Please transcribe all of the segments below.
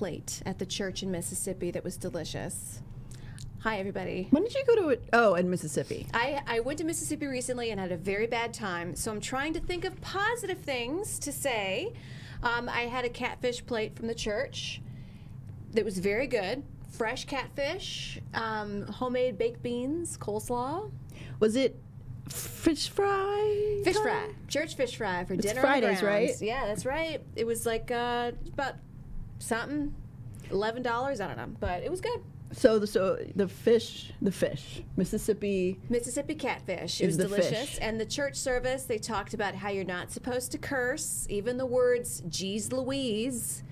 plate at the church in Mississippi that was delicious. Hi, everybody. When did you go to it? Oh, in Mississippi. I went to Mississippi recently and had a very bad time, so I'm trying to think of positive things to say. I had a catfish plate from the church that was very good. Fresh catfish, homemade baked beans, coleslaw. Was it fish fry? Fish fry. Church fish fry for dinner. Fridays, on the grounds. right? Yeah, that's right. It was like about something, $11. I don't know, but it was good. So the fish, Mississippi catfish. It was delicious. And the church service, they talked about how you're not supposed to curse, even the words "geez Louise."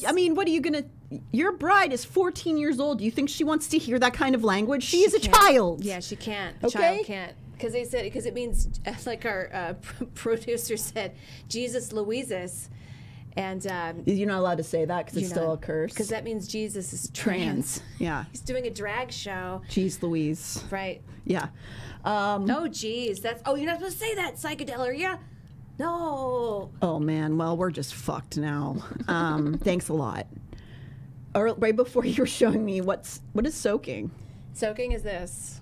I mean, what are you gonna? Your bride is 14 years old. Do you think she wants to hear that kind of language? She is a child. Yeah, she can't. Okay? Child can't. Because they said, because it means, like our producer said, Jesus Louises. And you're not allowed to say that because it's still a curse. Because that means Jesus is trans. Yeah. He's doing a drag show. Jeez Louise. Right. Yeah. Oh, geez. You're not supposed to say that, psychedelic. Yeah. No. Oh, man. Well, we're just fucked now. Thanks a lot. Right before you were showing me what is soaking? Soaking is this.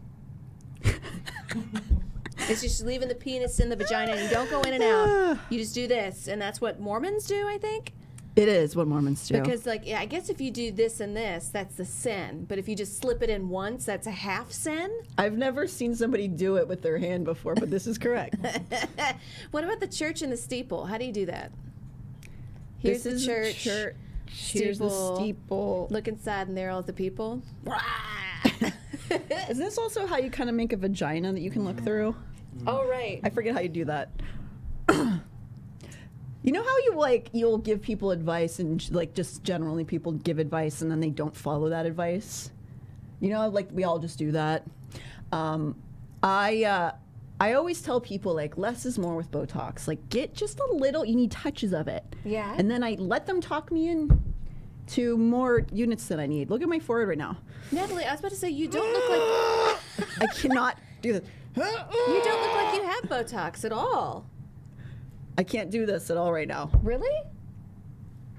It's just leaving the penis in the vagina and you don't go in and out. You just do this. And that's what Mormons do, I think. It is what Mormons do. Because, like, yeah, I guess if you do this and this, that's the sin. But if you just slip it in once, that's a half sin. I've never seen somebody do it with their hand before, but this is correct. What about the church and the steeple? How do you do that? Here's the church. Here's the steeple. Look inside, and there are all the people. Is this also how you kind of make a vagina that you can look through? Oh, right. I forget how you do that. You know how you'll give people advice and just generally people give advice and then they don't follow that advice? You know, like we all just do that. I always tell people less is more with Botox. Like get just a little, you need touches of it. Yeah. And then I let them talk me in to more units than I need. Look at my forehead right now. Natalie, I was about to say, you don't look like... I cannot do this. You don't look like you have Botox at all. I can't do this at all right now. Really?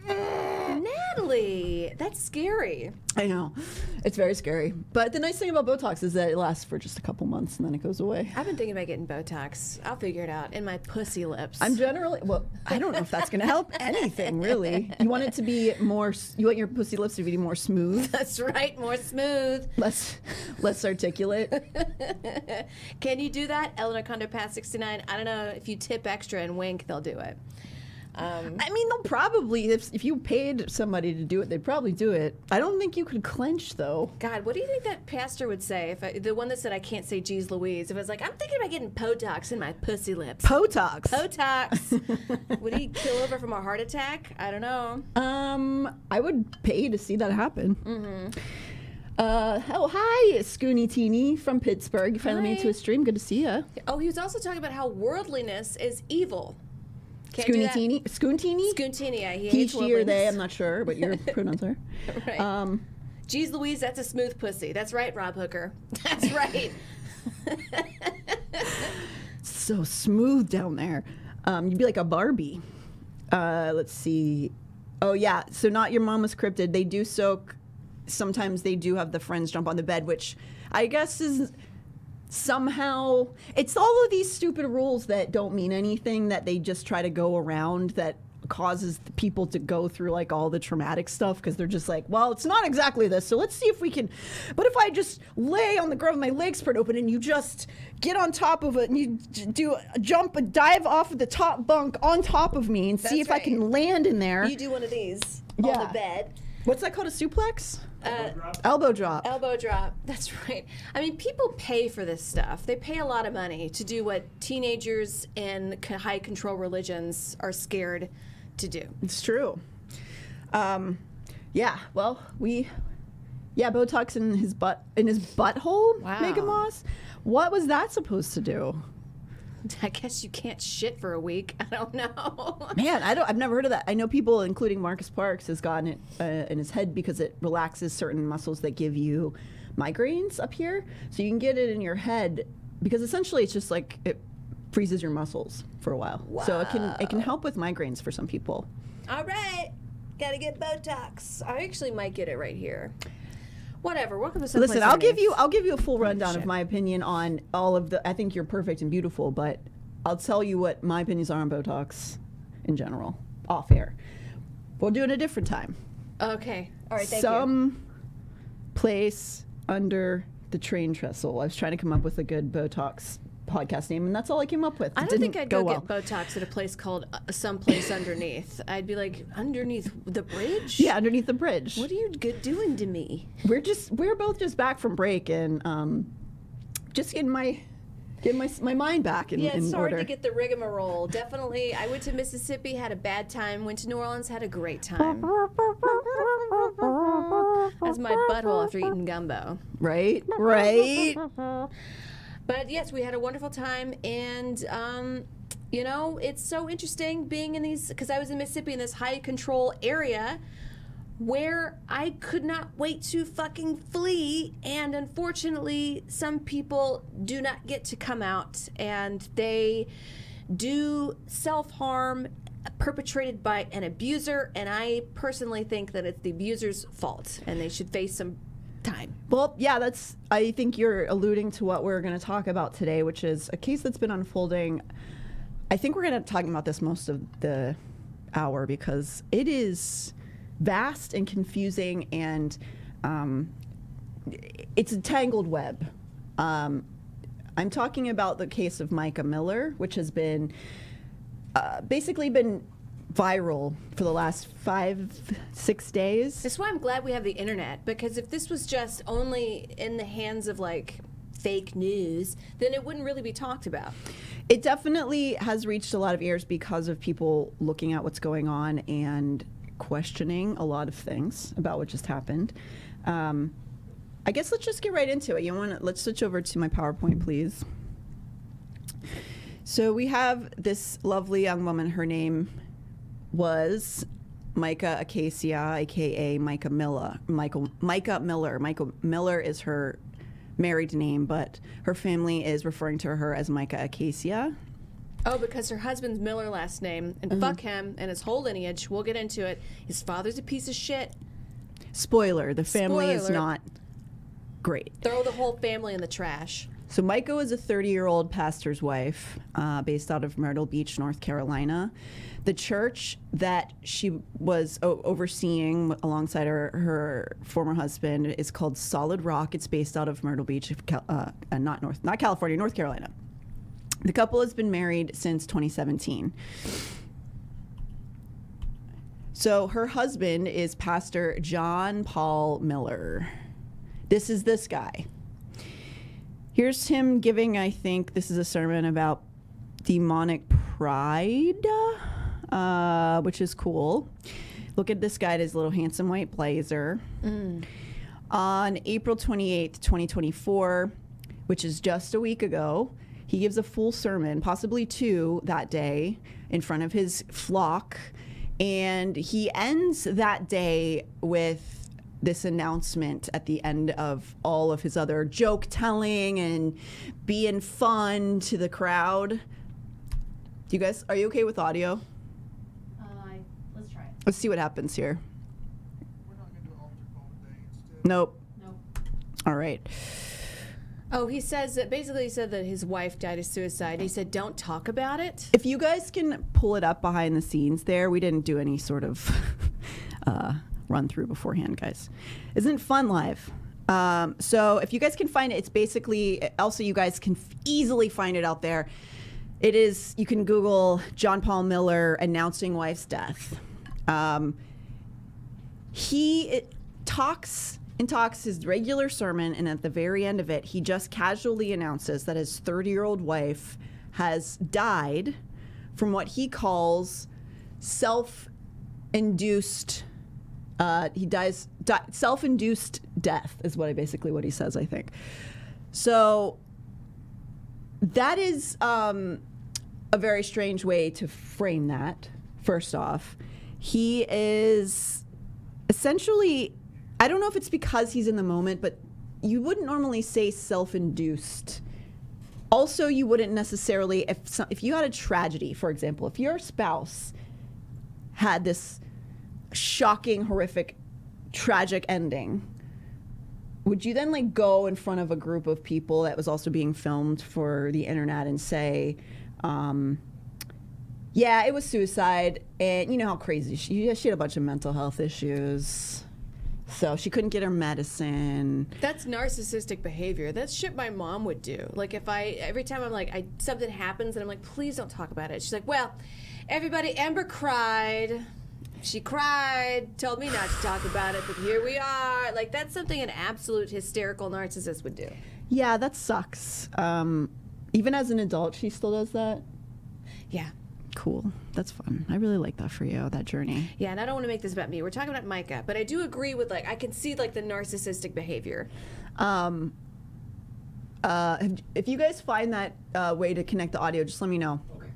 Natalie, that's scary. I know. It's very scary. But the nice thing about Botox is that it lasts for just a couple months and then it goes away. I've been thinking about getting Botox. I'll figure it out. In my pussy lips. I'm generally, I don't know if that's going to help anything, really. You want it to be more, you want your pussy lips to be more smooth? That's right, more smooth. Less articulate. Can you do that? Eleanor Condo Pass 69. I don't know. If you tip extra and wink, they'll do it. I mean, they'll probably, if you paid somebody to do it, they'd probably do it. I don't think you could clench, though. God, what do you think that pastor would say? The one that said, I can't say geez Louise. If it was like, I'm thinking about getting Botox in my pussy lips. Botox. Botox. Would he kill over from a heart attack? I don't know. I would pay to see that happen. Mm-hmm. Oh, hi, Scoony Teeny from Pittsburgh. You finally made it to a stream. Good to see you. Oh, he was also talking about how worldliness is evil. Scoontini? Scoontini, yeah. He, she, or they, I'm not sure, but your pronouns are. Right. Geez Louise, that's a smooth pussy. That's right, Rob Hooker. That's right. So smooth down there. You'd be like a Barbie. Let's see. Oh, yeah. So not your mama's cryptid. They do soak. Sometimes they do have the friends jump on the bed, which I guess is... somehow it's all of these stupid rules that don't mean anything that they just try to go around that causes the people to go through all the traumatic stuff because they're just like, well, it's not exactly this, so let's see if we can. But if I just lay on the ground with my legs spread open and you just get on top of it and you do jump and dive off of the top bunk on top of me and see if I can land in there. You do one of these on the bed. What's that called? A suplex? Elbow drop. Elbow drop. That's right. I mean, people pay for this stuff. They pay a lot of money to do what teenagers in high control religions are scared to do. It's true. Yeah. Well, Botox in his butthole. Wow. Megan Moss. What was that supposed to do? I guess you can't shit for a week. I don't know. Man, I've never heard of that. I know people, including Marcus Parks, has gotten it in his head because it relaxes certain muscles that give you migraines up here. So you can get it in your head because essentially it's just like it freezes your muscles for a while. Wow. So it can help with migraines for some people. All right. Gotta get Botox. I actually might get it right here. Whatever. Welcome to someplace. Listen, I'll give you a full rundown shit. of my opinion on all of the. I think you're perfect and beautiful, but I'll tell you what my opinions are on Botox in general, off air. We'll do it a different time. Okay. All right. Thank you. Some place under the train trestle. I was trying to come up with a good Botox podcast name, and that's all I came up with. I It don't didn't think I'd go go well. get Botox at a place called Someplace Underneath. I'd be like, underneath the bridge? Yeah, underneath the bridge. What are you doing to me? We're both just back from break and just getting my mind back in, Yeah, it's in hard order. to get the rigmarole. Definitely. I went to Mississippi, had a bad time. Went to New Orleans, had a great time. That's my butthole after eating gumbo. Right. But yes, we had a wonderful time, and you know, it's so interesting being in these, because I was in Mississippi in this high control area where I could not wait to fucking flee, and unfortunately some people do not get to come out, and they do self-harm perpetrated by an abuser, and I personally think that it's the abuser's fault and they should face some time. Well, yeah, I think you're alluding to what we're going to talk about today, which is a case that's been unfolding. I think we're going to talk about this most of the hour because it is vast and confusing, and it's a tangled web. I'm talking about the case of Mica Miller, which has been basically been viral for the last 5-6 days. That's why I'm glad we have the internet, because if this was just only in the hands of like fake news, then it wouldn't really be talked about. It definitely has reached a lot of ears because of people looking at what's going on and questioning a lot of things about what just happened. I guess let's just get right into it. Let's switch over to my PowerPoint, please. So we have this lovely young woman. Her name was Mica Acacia, aka Mica Miller. Mica Miller. Mica Miller is her married name, but her family is referring to her as Mica Acacia. Oh, because her husband's Miller last name, and fuck him and his whole lineage. We'll get into it. His father's a piece of shit. Spoiler, the family is Spoiler. not great. Throw the whole family in the trash. So Mica was a 30-year-old pastor's wife based out of Myrtle Beach, North Carolina. The church that she was overseeing alongside her former husband is called Solid Rock. It's based out of Myrtle Beach, not California, North Carolina. The couple has been married since 2017. So her husband is Pastor John Paul Miller. This is this guy. Here's him giving, I think this is a sermon about demonic pride, which is cool. Look at this guy in his little handsome white blazer. On April 28th, 2024, which is just a week ago, he gives a full sermon, possibly two that day, in front of his flock. And he ends that day with this announcement at the end of all of his other joke telling and being fun to the crowd. Are you okay with audio? Let's try it. Let's see what happens here. We're not going to do altar call today. Instead, Nope. All right. Oh, he says that basically he said that his wife died of suicide. He said, don't talk about it. If you guys can pull it up behind the scenes there, we didn't do any sort of run through beforehand, guys. Isn't it fun live? So if you guys can find it, it's basically, also you guys can easily find it out there. It is, you can Google John Paul Miller announcing wife's death. He talks his regular sermon, and at the very end of it, he just casually announces that his 30-year-old wife has died from what he calls self-induced self-induced death is basically what he says, I think. So that is a very strange way to frame that, first off. He is essentially, I don't know if it's because he's in the moment, but you wouldn't normally say self-induced. Also, you wouldn't necessarily, if you had a tragedy, for example, if your spouse had this shocking, horrific, tragic ending, would you then like go in front of a group of people that was also being filmed for the internet and say, yeah, it was suicide, and you know how crazy she had a bunch of mental health issues, so she couldn't get her medicine. That's narcissistic behavior. That's shit my mom would do. Like if every time I'm like, something happens and I'm like, please don't talk about it. She's like, well, everybody, Amber cried. She cried, told me not to talk about it, but here we are. Like, that's something an absolute hysterical narcissist would do. Yeah, that sucks. Even as an adult, she still does that? Yeah. Cool. That's fun. I really like that for you, that journey. Yeah, and I don't want to make this about me. We're talking about Mica, but I do agree with, like, I can see, like, the narcissistic behavior. If you guys find that way to connect the audio, just let me know. Okay.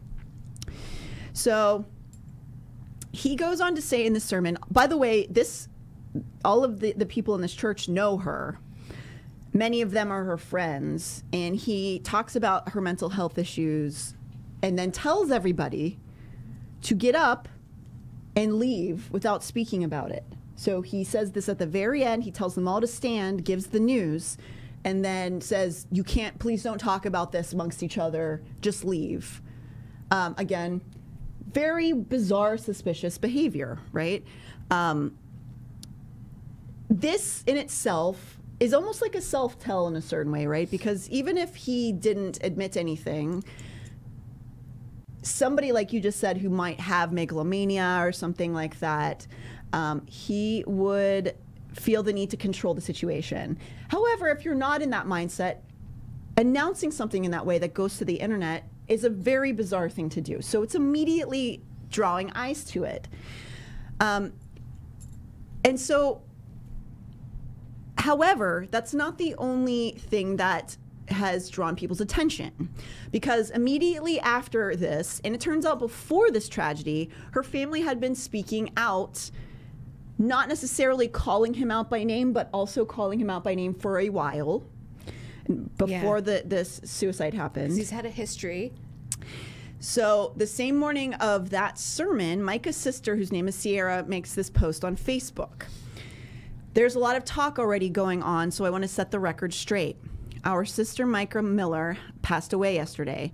So he goes on to say in the sermon, by the way, all of the people in this church know her. Many of them are her friends. And he talks about her mental health issues and then tells everybody to get up and leave without speaking about it. So he says this at the very end. He tells them all to stand, gives the news, and then says, you can't, please don't talk about this amongst each other. Just leave. Again, very bizarre, suspicious behavior, right? This in itself is almost like a self-tell in a certain way, right? Because even if he didn't admit anything, somebody like you just said who might have megalomania or something like that, he would feel the need to control the situation. However, if you're not in that mindset, announcing something in that way that goes to the internet is a very bizarre thing to do. So it's immediately drawing eyes to it. And so, however, that's not the only thing that has drawn people's attention, because immediately after this, and it turns out before this tragedy, her family had been speaking out, not necessarily calling him out by name, but also calling him out by name for a while before this suicide happened. He's had a history. So the same morning of that sermon, Mica's sister, whose name is Sierra, makes this post on Facebook. There's a lot of talk already going on, so I want to set the record straight. Our sister Mica Miller passed away yesterday.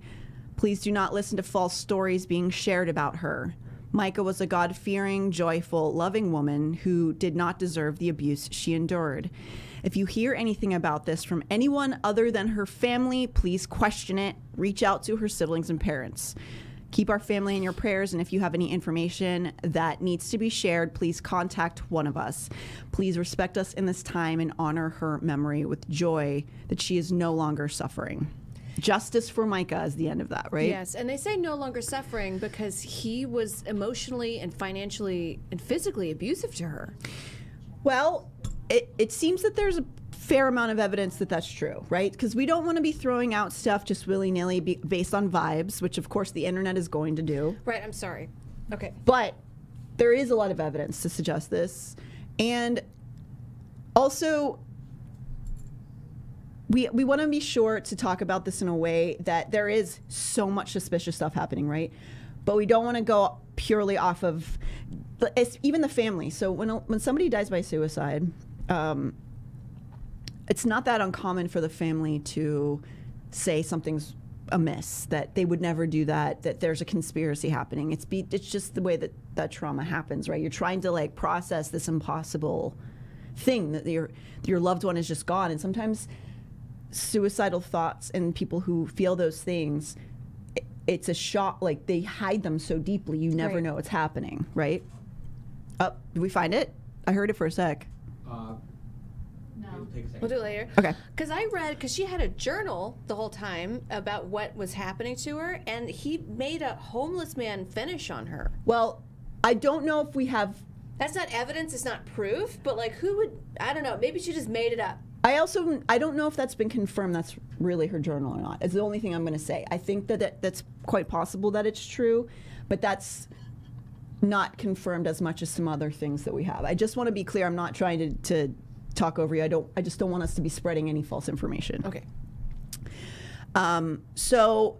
Please do not listen to false stories being shared about her. Mica was a God-fearing, joyful, loving woman who did not deserve the abuse she endured. If you hear anything about this from anyone other than her family, please question it. Reach out to her siblings and parents. Keep our family in your prayers, and if you have any information that needs to be shared, please contact one of us. Please respect us in this time and honor her memory with joy that she is no longer suffering. Justice for Mica is the end of that, right? Yes, and they say no longer suffering because he was emotionally and financially and physically abusive to her. Well, it seems that there's a fair amount of evidence that that's true, right? Because we don't want to be throwing out stuff just willy-nilly based on vibes, which of course the internet is going to do. Right, I'm sorry. Okay. But there is a lot of evidence to suggest this. And also, we want to be sure to talk about this in a way that there is so much suspicious stuff happening, right? But we don't want to go purely off of even the family. So when somebody dies by suicide, it's not that uncommon for the family to say something's amiss, that they would never do that, that there's a conspiracy happening. It's just the way that trauma happens, right? You're trying to like process this impossible thing that your loved one is just gone. And sometimes suicidal thoughts and people who feel those things, it's a shock, like they hide them so deeply you never know what's happening, right? Oh, did we find it? I heard it for a sec. We'll do it later. Okay. Because she had a journal the whole time about what was happening to her, and he made a homeless man finish on her. Well, I don't know if we have... That's not evidence, it's not proof, but like who would, I don't know, maybe she just made it up. I don't know if that's been confirmed that's really her journal or not. It's the only thing I'm going to say. I think that's quite possible that it's true, but that's not confirmed as much as some other things that we have. I just want to be clear, I'm not trying to talk over you. I just don't want us to be spreading any false information. Okay. So,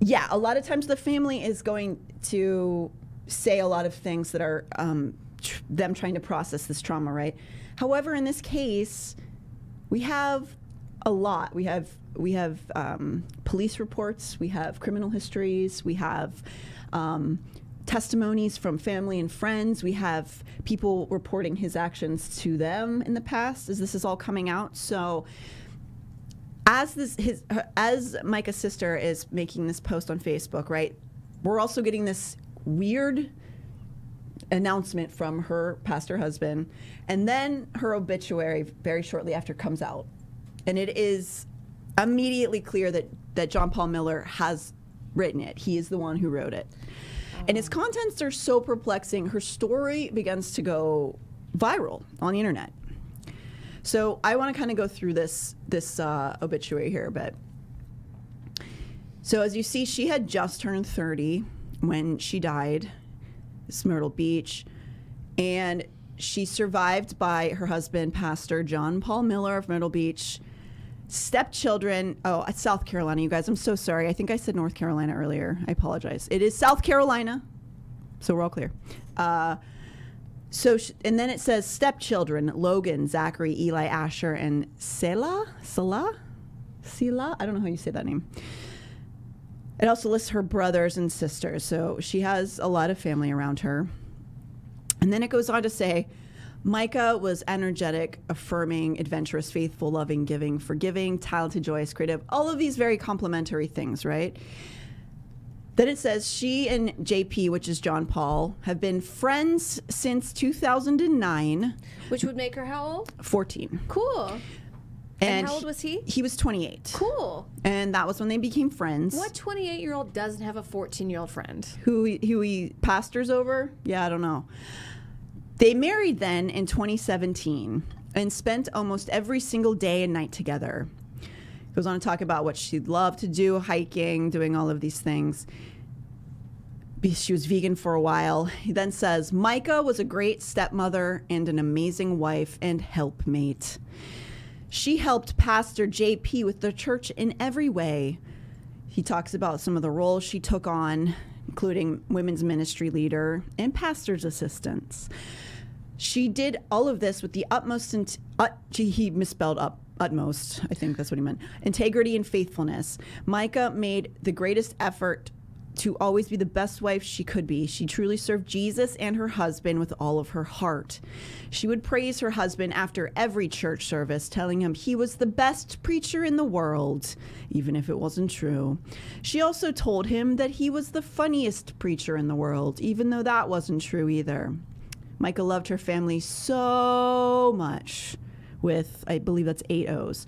yeah, a lot of times the family is going to say a lot of things that are them trying to process this trauma, right? However, in this case, we have a lot. We have police reports, we have criminal histories, we have testimonies from family and friends, we have people reporting his actions to them in the past as this is all coming out. So as Mica's sister is making this post on Facebook, right, we're also getting this weird announcement from her pastor husband, and then her obituary very shortly after comes out. And it is immediately clear that John Paul Miller has written it. He is the one who wrote it. Oh. And its contents are so perplexing. Her story begins to go viral on the internet. So I want to kind of go through this obituary here a bit. So as you see, she had just turned 30 when she died, Myrtle Beach, and she survived by her husband, Pastor John Paul Miller of Myrtle Beach. Stepchildren, it's South Carolina, you guys. I'm so sorry. I think I said North Carolina earlier. I apologize. It is South Carolina, so we're all clear. And then it says stepchildren: Logan, Zachary, Eli, Asher, and Selah. I don't know how you say that name. It also lists her brothers and sisters, so she has a lot of family around her. And then it goes on to say, Mica was energetic, affirming, adventurous, faithful, loving, giving, forgiving, talented, joyous, creative, all of these very complimentary things, right? Then it says she and JP, which is John Paul, have been friends since 2009. Which would make her how old? 14. Cool. And how old was he? He was 28. Cool. And that was when they became friends. What 28-year-old doesn't have a 14-year-old friend? Who he pastors over? Yeah, I don't know. They married then in 2017 and spent almost every single day and night together. Goes on to talk about what she loved to do, hiking, doing all of these things. She was vegan for a while. He then says, Mica was a great stepmother and an amazing wife and helpmate. She helped Pastor JP with the church in every way. He talks about some of the roles she took on, including women's ministry leader and pastor's assistants. She did all of this with the utmost, he misspelled utmost, I think that's what he meant, integrity and faithfulness. Mica made the greatest effort to always be the best wife she could be. She truly served Jesus and her husband with all of her heart. She would praise her husband after every church service, telling him he was the best preacher in the world, even if it wasn't true. She also told him that he was the funniest preacher in the world, even though that wasn't true either. Mica loved her family so much, with, I believe that's 8 O's.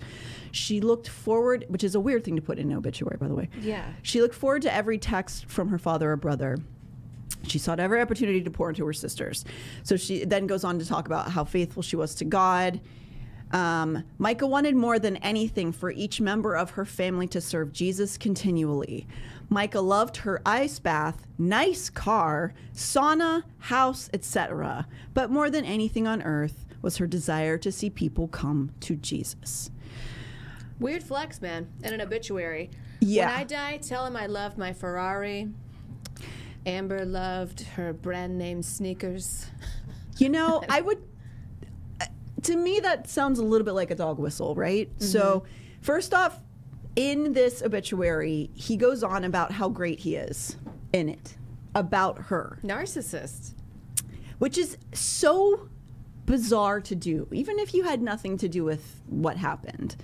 She looked forward, which is a weird thing to put in an obituary, by the way. Yeah. She looked forward to every text from her father or brother. She sought every opportunity to pour into her sisters. So she then goes on to talk about how faithful she was to God. Mica wanted more than anything for each member of her family to serve Jesus continually. Mica loved her ice bath, nice car, sauna, house, etc. But more than anything on earth was her desire to see people come to Jesus. Weird flex, man, and an obituary. Yeah. When I die, tell him I loved my Ferrari. Amber loved her brand name sneakers. You know, I would, to me, that sounds a little bit like a dog whistle, right? Mm-hmm. So, first off, in this obituary, he goes on about how great he is in it, about her. Narcissist. Which is so bizarre to do, even if you had nothing to do with what happened.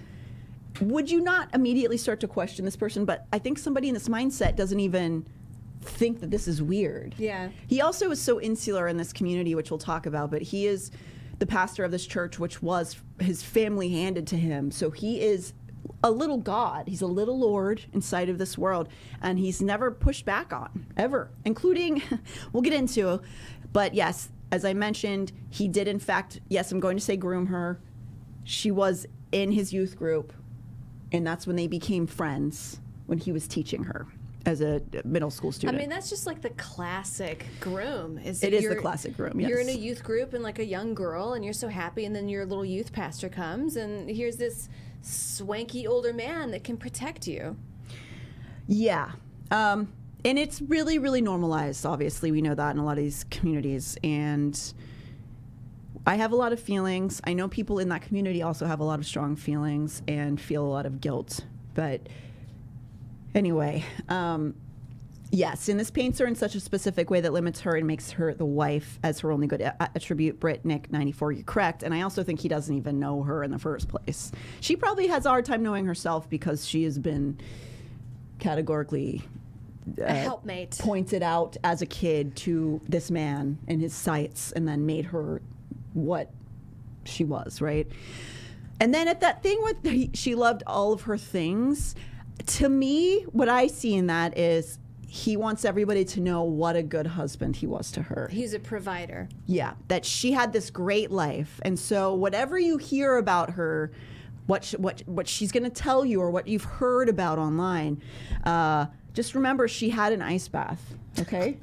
Would you not immediately start to question this person? But I think somebody in this mindset doesn't even think that this is weird. Yeah. He also is so insular in this community, which we'll talk about, but he is the pastor of this church, which was his family handed to him. So he is a little God. He's a little Lord inside of this world, and he's never pushed back on, ever, including, we'll get into, but yes, as I mentioned, he did in fact, yes, I'm going to say groom her. She was in his youth group, and that's when they became friends, when he was teaching her as a middle school student. I mean, that's just like the classic groom. It is the classic groom, yes. You're in a youth group and like a young girl, and you're so happy, and then your little youth pastor comes, and here's this swanky older man that can protect you. Yeah. And it's really, really normalized. Obviously, we know that in a lot of these communities. And I have a lot of feelings. I know people in that community also have a lot of strong feelings and feel a lot of guilt. But anyway, yes, and this paints her in such a specific way that limits her and makes her the wife as her only good attribute. Brit, Nick, 94, you're correct. And I also think he doesn't even know her in the first place. She probably has a hard time knowing herself because she has been categorically a helpmate, pointed out as a kid to this man and his sights, and then made her what she was, right? And then at that thing with she loved all of her things, to me, what I see in that is he wants everybody to know what a good husband he was to her. He's a provider. Yeah, that she had this great life. And so whatever you hear about her, what she's going to tell you or what you've heard about online, just remember she had an ice bath, okay?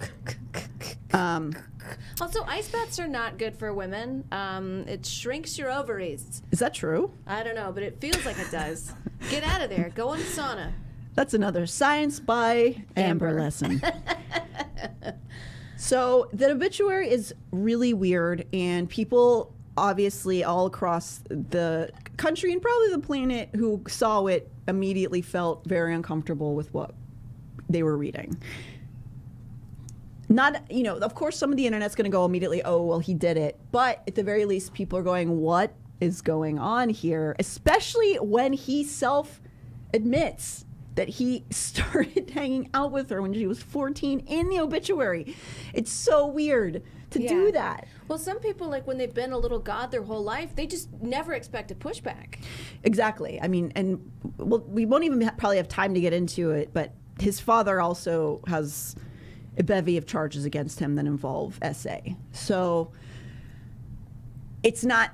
Also, ice baths are not good for women. It shrinks your ovaries. Is that true? I don't know, but it feels like it does. Get out of there. Go in the sauna. That's another Science by Amber lesson. So the obituary is really weird, and people obviously all across the country and probably the planet who saw it immediately felt very uncomfortable with what they were reading. Not, you know, of course some of the internet's going to go immediately, oh, well, he did it. But at the very least, people are going, what is going on here? Especially when he self-admits that he started hanging out with her when she was 14 in the obituary. It's so weird to do that. Well, some people, like when they've been a little god their whole life, they just never expect a pushback. Exactly. I mean, and well, we won't even probably have time to get into it, but his father also has a bevy of charges against him that involve SA. So it's not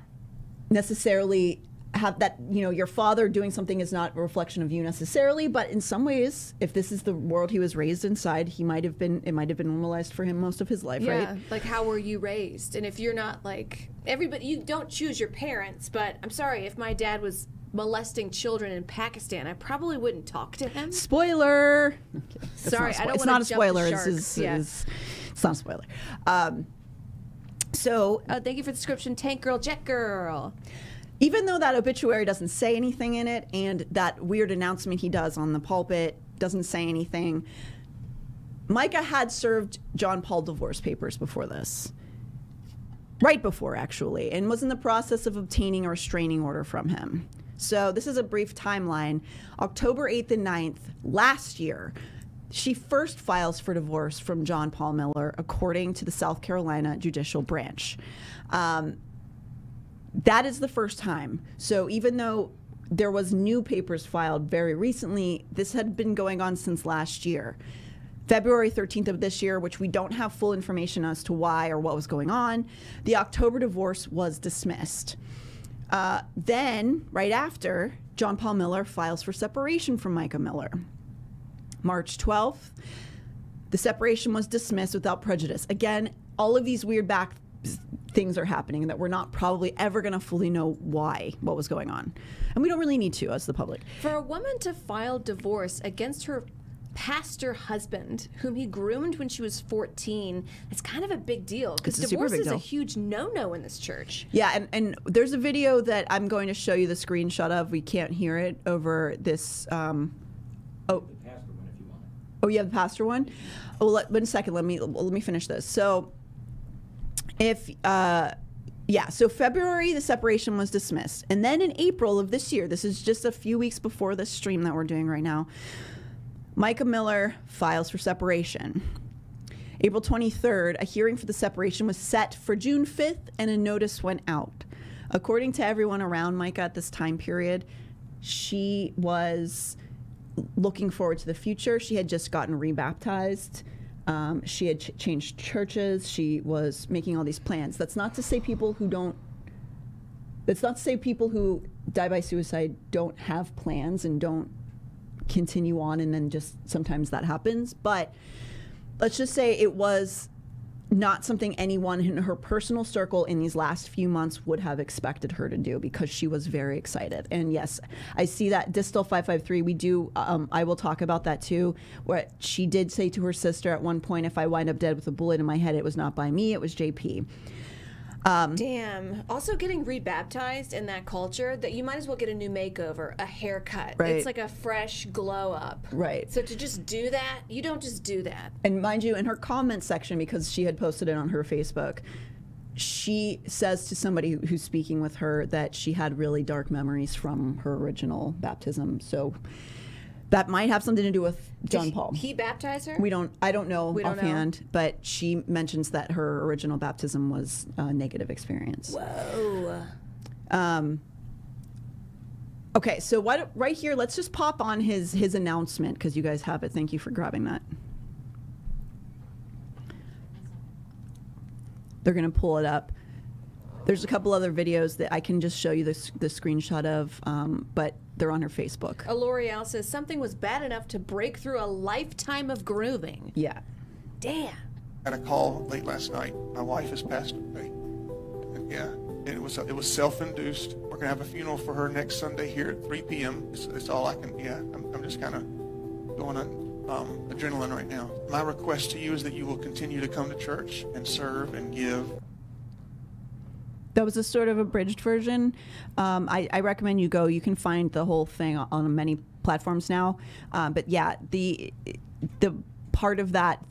necessarily have that, you know, your father doing something is not a reflection of you necessarily, but in some ways, if this is the world he was raised inside, it might have been normalized for him most of his life, right? Yeah, like how were you raised? And if you're not like everybody, you don't choose your parents, but I'm sorry, if my dad was molesting children in Pakistan, I probably wouldn't talk to him. Spoiler. Okay. Sorry, I don't want to It's not a spoiler. It's not a spoiler. So thank you for the description, Tank Girl, Jet Girl. Even though that obituary doesn't say anything in it, and that weird announcement he does on the pulpit doesn't say anything, Mica had served John Paul divorce papers before this. Right before, actually, and was in the process of obtaining a restraining order from him. So this is a brief timeline. October 8th and 9th last year, she first files for divorce from John Paul Miller, according to the South Carolina Judicial Branch. That is the first time. So even though there was new papers filed very recently, this had been going on since last year. February 13th of this year, which we don't have full information as to why or what was going on, the October divorce was dismissed. Then, right after, John Paul Miller files for separation from Mica Miller. March 12th, the separation was dismissed without prejudice. Again, all of these weird back things are happening that we're not probably ever going to fully know what was going on. And we don't really need to as the public. For a woman to file divorce against her pastor husband, whom he groomed when she was 14, it's kind of a big deal because divorce is a huge no-no in this church. Yeah, and there's a video that I'm going to show you the screenshot of. We can't hear it over this. The pastor one, if you want it. Oh, you have the pastor one? Oh, one second. Let me finish this. So, so February, the separation was dismissed. And then in April of this year, this is just a few weeks before this stream that we're doing right now, Mica Miller files for separation. April 23rd, a hearing for the separation was set for June 5th, and a notice went out. According to everyone around Mica at this time period, she was looking forward to the future. She had just gotten rebaptized. She had changed churches. She was making all these plans. That's not to say people who die by suicide don't have plans and don't continue on, and then just sometimes that happens. But let's just say it was not something anyone in her personal circle in these last few months would have expected her to do, because she was very excited. And yes, I see that Distal 553. We do. I will talk about that too. What she did say to her sister at one point: "If I wind up dead with a bullet in my head, it was not by me. It was JP." Damn. Also, getting rebaptized in that culture, that you might as well get a new makeover, a haircut. Right. It's like a fresh glow up. Right. So to just do that, you don't just do that. And mind you, in her comment section, because she had posted it on her Facebook, she says to somebody who's speaking with her that she had really dark memories from her original baptism. So that might have something to do with John Paul. He baptized her? I don't know We don't offhand, but she mentions that her original baptism was a negative experience. Whoa. Okay, so right here, let's just pop on his announcement, because you guys have it. Thank you for grabbing that. They're going to pull it up. There's a couple other videos that I can just show you the screenshot of, but they're on her Facebook. L'Oreal says something was bad enough to break through a lifetime of grooming. Yeah. Damn. I got a call late last night. My wife has passed away. And yeah, and it was self-induced. We're gonna have a funeral for her next Sunday here at 3 p.m. It's all I can. Yeah, I'm just kind of going on adrenaline right now. My request to you is that you will continue to come to church and serve and give. That was a sort of abridged version. I recommend you go. You can find the whole thing on many platforms now. But yeah, the part of that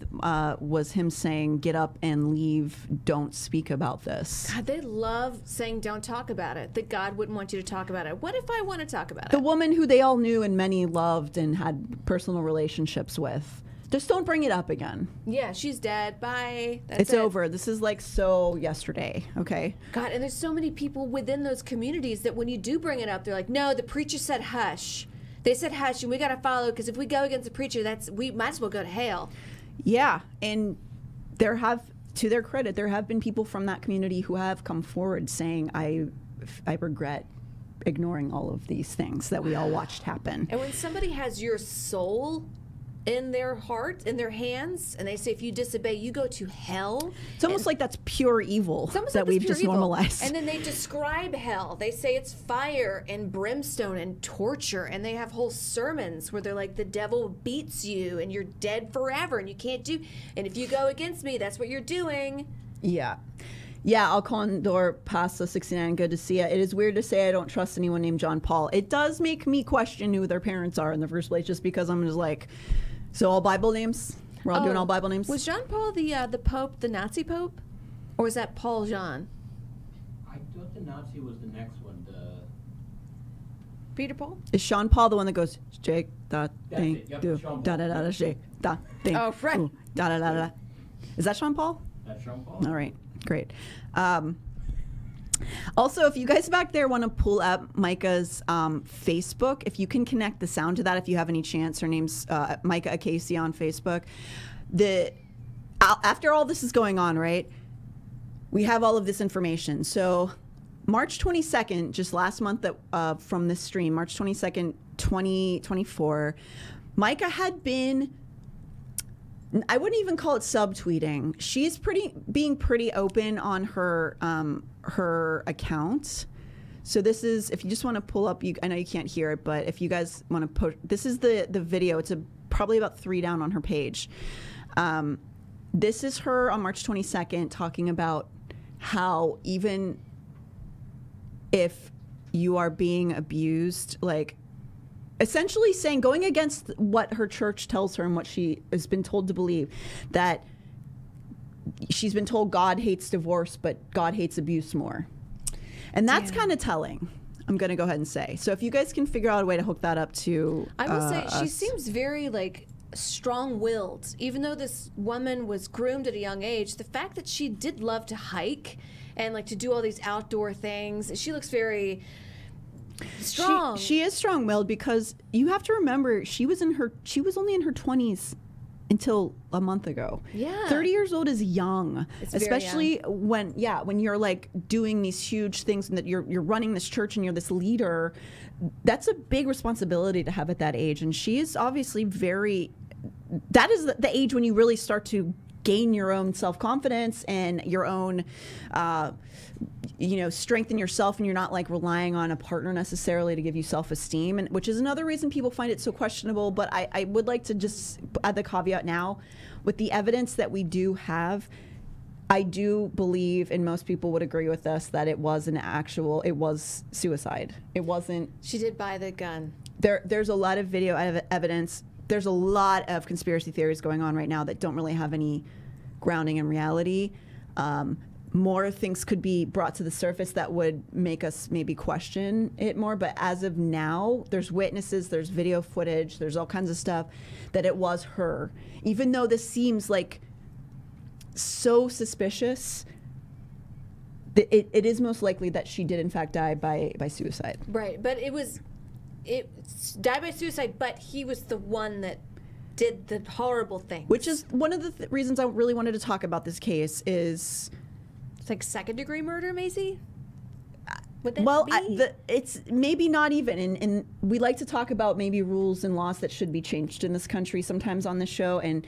was him saying, "Get up and leave. Don't speak about this." God, they love saying don't talk about it, that God wouldn't want you to talk about it. What if I want to talk about The it? woman who they all knew and many loved and had personal relationships with. Just don't bring it up again. Yeah, she's dead. Bye. That's It's it. over. This is like so yesterday, okay? God, and there's so many people within those communities that when you do bring it up, they're like, no, the preacher said hush. They said hush, and we got to follow, because if we go against the preacher, we might as well go to hell. Yeah, and to their credit, there have been people from that community who have come forward saying, I regret ignoring all of these things that we all watched happen. And when somebody has your soul in their heart, in their hands, and they say, if you disobey, you go to hell. It's almost like that's pure evil It's almost that like we've it's just pure evil. normalized. And then they describe hell. They say it's fire and brimstone and torture. And they have whole sermons where they're like, the devil beats you and you're dead forever and you can't do. And if you go against me, that's what you're doing. Yeah. Yeah, I'll Condor Pasta 69. Good to see you. It is weird to say I don't trust anyone named John Paul. It does make me question who their parents are in the first place, just because I'm just like, so all Bible names? We're all doing all Bible names? Was John Paul the Pope, the Nazi Pope? Or was that Paul Jean? I thought the Nazi was the next one. Peter Paul? Is Sean Paul the one that goes, Jake, da, That's thing, it, yep, do, Sean da, Paul. da, da, da, shake, da, thing, Oh, right. ooh, da, da, da, da. Is that Sean Paul? That's Sean Paul. All right, great. Also, if you guys back there want to pull up Mica's Facebook, if you can connect the sound to that, if you have any chance, her name's Mica Acacia on Facebook. After all this is going on, right, we have all of this information. So March 22nd, just last month from this stream, March 22nd, 2024, Mica had been, I wouldn't even call it subtweeting. She's being pretty open on her account. So this is, if you just want to pull up, I know you can't hear it, but if you guys want to post, this is the video. It's probably about 3 down on her page. This is her on March 22nd talking about how even if you are being abused, like, essentially saying, going against what her church tells her and what she has been told to believe, that she's been told God hates divorce, but God hates abuse more. And that's kind of telling, I'm going to go ahead and say. So if you guys can figure out a way to hook that up to I will say, she us. seems very, like, strong-willed. Even though this woman was groomed at a young age, the fact that she did love to hike and, like, to do all these outdoor things, she looks very strong. She is strong-willed, because you have to remember she was only in her 20s until a month ago. Yeah. 30 years old is young, It's very especially when you're like doing these huge things and that you're running this church and you're this leader. That's a big responsibility to have at that age. And she is obviously that is the age when you really start to gain your own self-confidence and your own, strengthen yourself, and you're not like relying on a partner necessarily to give you self-esteem, and which is another reason people find it so questionable. But I would like to just add the caveat now, with the evidence that we do have, I do believe, and most people would agree with us, that it was suicide. It wasn't. She did buy the gun. There's a lot of video evidence. There's a lot of conspiracy theories going on right now that don't really have any grounding in reality. More things could be brought to the surface that would make us maybe question it more. But as of now, there's witnesses, there's video footage, there's all kinds of stuff that it was her. Even though this seems like so suspicious, it is most likely that she did in fact die by suicide. Right, but it died by suicide, but he was the one that did the horrible thing. Which is one of the reasons I really wanted to talk about this case is... It's like second-degree murder, Maisie? Would that well, be? it's maybe not even. And we like to talk about maybe rules and laws that should be changed in this country sometimes on this show. And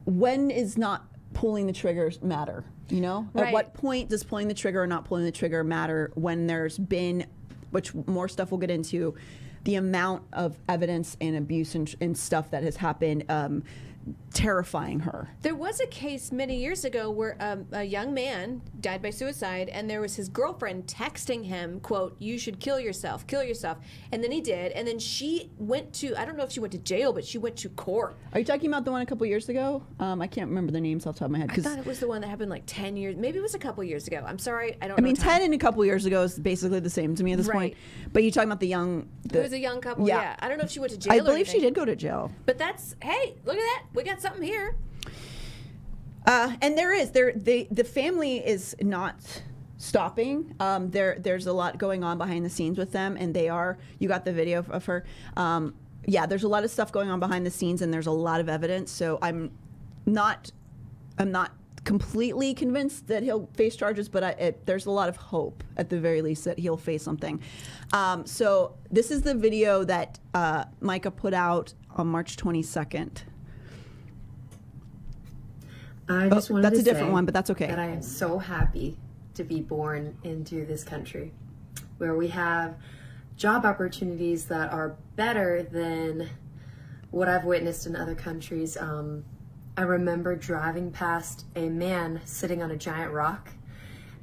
when is not pulling the trigger matter? You know? Right. At what point does pulling the trigger or not pulling the trigger matter when there's been, which more stuff we'll get into, the amount of evidence and abuse and stuff that has happened, terrifying her. There was a case many years ago where a young man died by suicide, and there was his girlfriend texting him, quote, "You should kill yourself, and then he did, and then she went to, I don't know if she went to jail, but she went to court. Are you talking about the one a couple years ago? I can't remember the names off the top of my head. I thought it was the one that happened like 10 years, maybe it was a couple years ago. I'm sorry, I don't know. I mean, time. 10 and a couple years ago is basically the same to me at this point. But you're talking about the young... It was a young couple, yeah. I don't know if she went to jail I or believe anything. she did go to jail. But that's, hey, look at that. We got something here. And the family is not stopping. There's a lot going on behind the scenes with them, and you got the video of her. Yeah, there's a lot of stuff going on behind the scenes, and there's a lot of evidence. So I'm not completely convinced that he'll face charges, but there's a lot of hope at the very least that he'll face something. So this is the video that Mica put out on March 22nd. I just wanted that's to a different say one, but that's okay. that I am so happy to be born into this country where we have job opportunities that are better than what I've witnessed in other countries. I remember driving past a man sitting on a giant rock,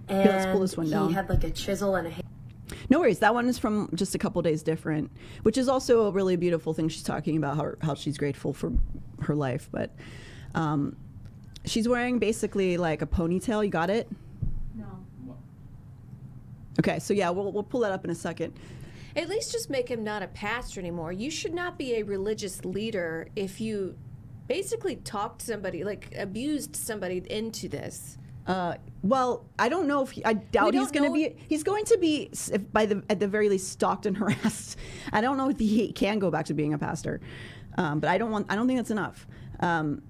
and let's pull this one down. He had like a chisel and a No worries. That one is from just a couple days different, which is also a really beautiful thing. She's talking about how she's grateful for her life, but she's wearing basically like a ponytail. You got it? No. Okay, so yeah, we'll pull that up in a second. At least just make him not a pastor anymore. You should not be a religious leader if you basically talked somebody, like abused somebody into this. Well, I don't know if I doubt he's going to be. He's going to be, at the very least, stalked and harassed. I don't know if he can go back to being a pastor, but I don't think that's enough.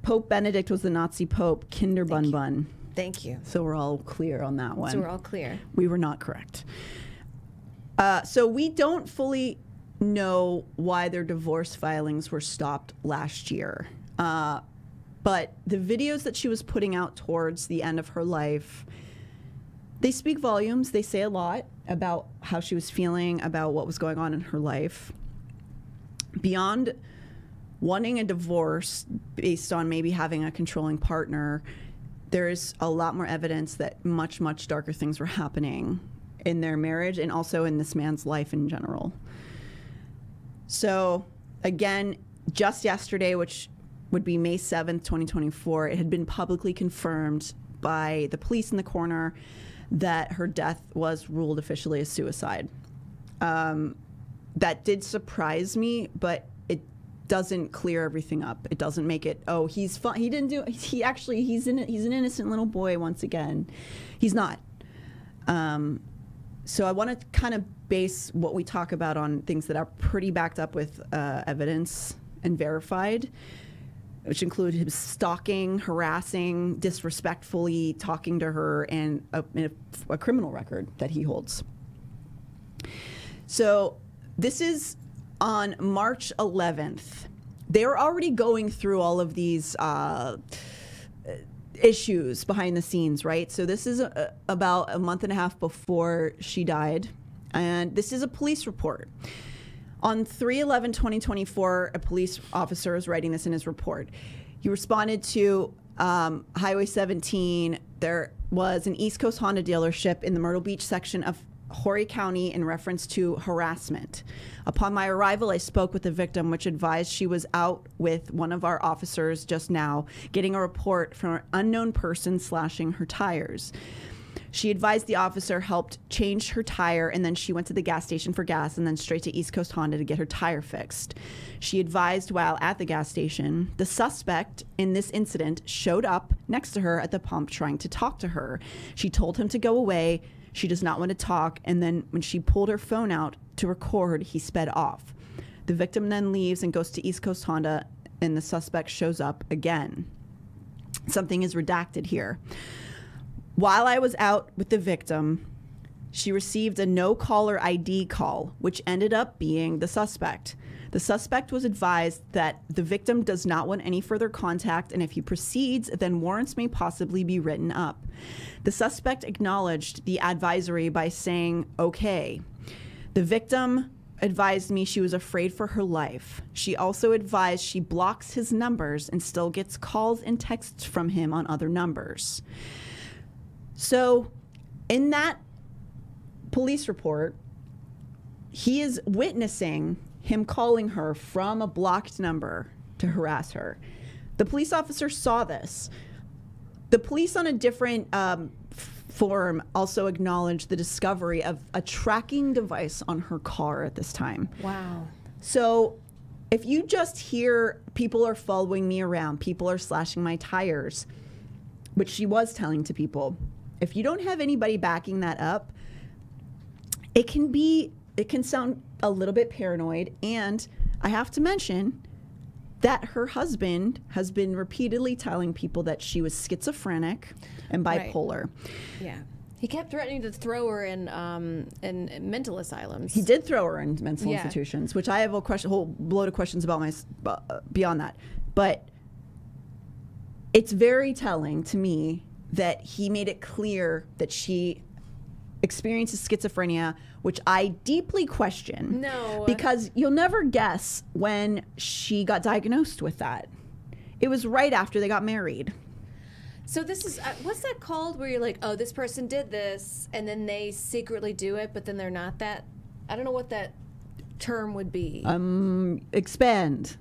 Pope Benedict was the Nazi Pope. Kinder Bun Bun. Thank you. So we're all clear on that one. So we're all clear. We were not correct. So we don't fully know why their divorce filings were stopped last year. But the videos that she was putting out towards the end of her life, they speak volumes. They say a lot about how she was feeling, about what was going on in her life. Beyond wanting a divorce based on maybe having a controlling partner, there is a lot more evidence that much, much darker things were happening in their marriage and also in this man's life in general. So, again, just yesterday, which would be May 7th, 2024, it had been publicly confirmed by the police in the coroner that her death was ruled officially as suicide. That did surprise me, but it doesn't clear everything up. It doesn't make it, oh, he's fine. He didn't do, he's an innocent little boy once again. He's not. So I want to kind of base what we talk about on things that are pretty backed up with evidence and verified, which include him stalking, harassing, disrespectfully talking to her, and a criminal record that he holds. So this is on March 11th. they're already going through all of these issues behind the scenes, right? So this is about a month and a half before she died, and this is a police report. On 3/11/2024, a police officer is writing this in his report. He responded to Highway 17. There was an East Coast Honda dealership in the Myrtle Beach section of Horry County in reference to harassment. Upon my arrival, I spoke with the victim, which advised she was out with one of our officers just now, getting a report from an unknown person slashing her tires. She advised the officer helped change her tire, and then she went to the gas station for gas and then straight to East Coast Honda to get her tire fixed. She advised while at the gas station, the suspect in this incident showed up next to her at the pump trying to talk to her. She told him to go away. She does not want to talk, and then when she pulled her phone out to record, he sped off. The victim then leaves and goes to East Coast Honda, and the suspect shows up again. Something is redacted here. While I was out with the victim, she received a no-caller ID call, which ended up being the suspect. The suspect was advised that the victim does not want any further contact, and if he proceeds, then warrants may possibly be written up. The suspect acknowledged the advisory by saying, okay. The victim advised me she was afraid for her life. She also advised she blocks his numbers and still gets calls and texts from him on other numbers. So in that police report, he is witnessing him calling her from a blocked number to harass her. The police officer saw this. The police on a different forum also acknowledged the discovery of a tracking device on her car at this time. Wow. So if you just hear people are following me around, people are slashing my tires, which she was telling to people, if you don't have anybody backing that up, it can sound a little bit paranoid. And I have to mention that her husband has been repeatedly telling people that she was schizophrenic and bipolar. Right. Yeah. He kept threatening to throw her in mental asylums. He did throw her in mental institutions, which I have a whole load of questions about beyond that. But it's very telling to me that he made it clear that she experiences schizophrenia, which I deeply question. No. Because you'll never guess when she got diagnosed with that. It was right after they got married. So this is, what's that called where you're like, oh, this person did this, and then they secretly do it, but then they're not that? I don't know what that term would be. Expand.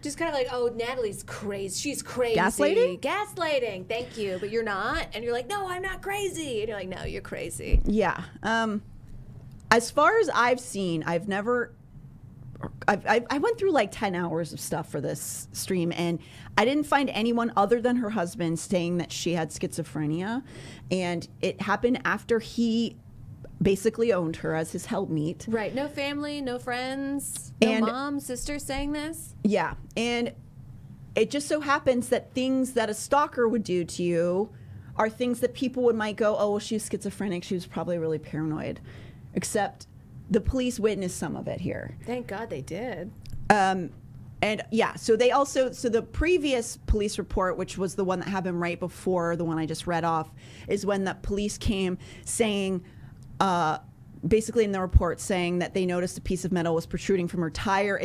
Just kind of like, oh, Natalie's crazy. She's crazy. Gaslighting? Gaslighting. Thank you. But you're not. And you're like, no, I'm not crazy. And you're like, no, you're crazy. Yeah. As far as I've seen, I went through like 10 hours of stuff for this stream, and I didn't find anyone other than her husband saying that she had schizophrenia. And it happened after he basically owned her as his helpmeet. Right. No family, no friends, no mom, sister saying this. Yeah. And it just so happens that things that a stalker would do to you are things that people might go, oh, well, she was schizophrenic. She was probably really paranoid. Except the police witnessed some of it here. Thank God they did. And yeah, so the previous police report, which was the one that happened right before the one I just read off, is when the police came saying, basically in the report saying that they noticed a piece of metal was protruding from her tire.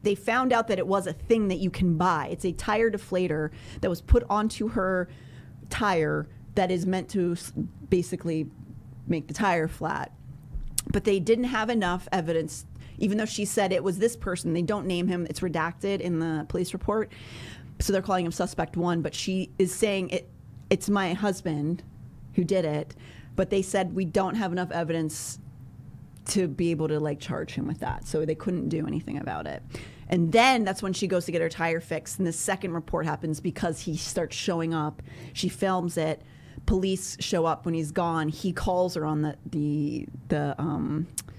They found out that it was a thing that you can buy. It's a tire deflator that was put onto her tire that is meant to basically make the tire flat. But they didn't have enough evidence, even though she said it was this person. They don't name him. It's redacted in the police report. So they're calling him suspect 1, but she is saying it's my husband who did it. But they said we don't have enough evidence to be able to like charge him with that. So they couldn't do anything about it. And then that's when she goes to get her tire fixed. And the second report happens because he starts showing up. She films it. Police show up when he's gone. He calls her on the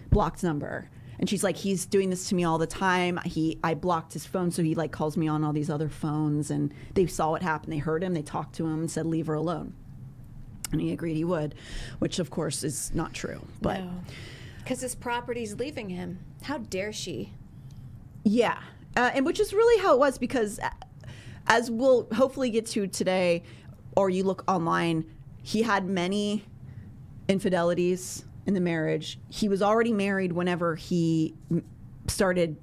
blocked number. And she's like, he's doing this to me all the time. I blocked his phone, so he like calls me on all these other phones. And they saw what happened. They heard him. They talked to him and said, leave her alone. And he agreed he would, which of course is not true. But because his property's leaving him. How dare she? Yeah. And which is really how it was, because as we'll hopefully get to today, or you look online, he had many infidelities in the marriage. He was already married whenever he started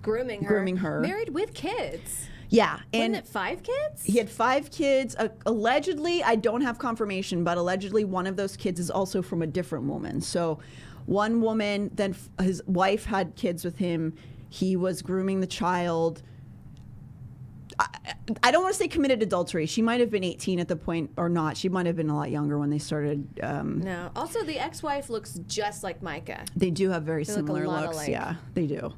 grooming her. Married with kids. Yeah. And wasn't it 5 kids? He had 5 kids. Allegedly, I don't have confirmation, but allegedly one of those kids is also from a different woman. So one woman, then his wife had kids with him. He was grooming the child. I don't want to say committed adultery. She might have been 18 at the point, or not. She might have been a lot younger when they started. No. Also, the ex-wife looks just like Mica. They do have very They similar look a lot looks. alike. Yeah, they do.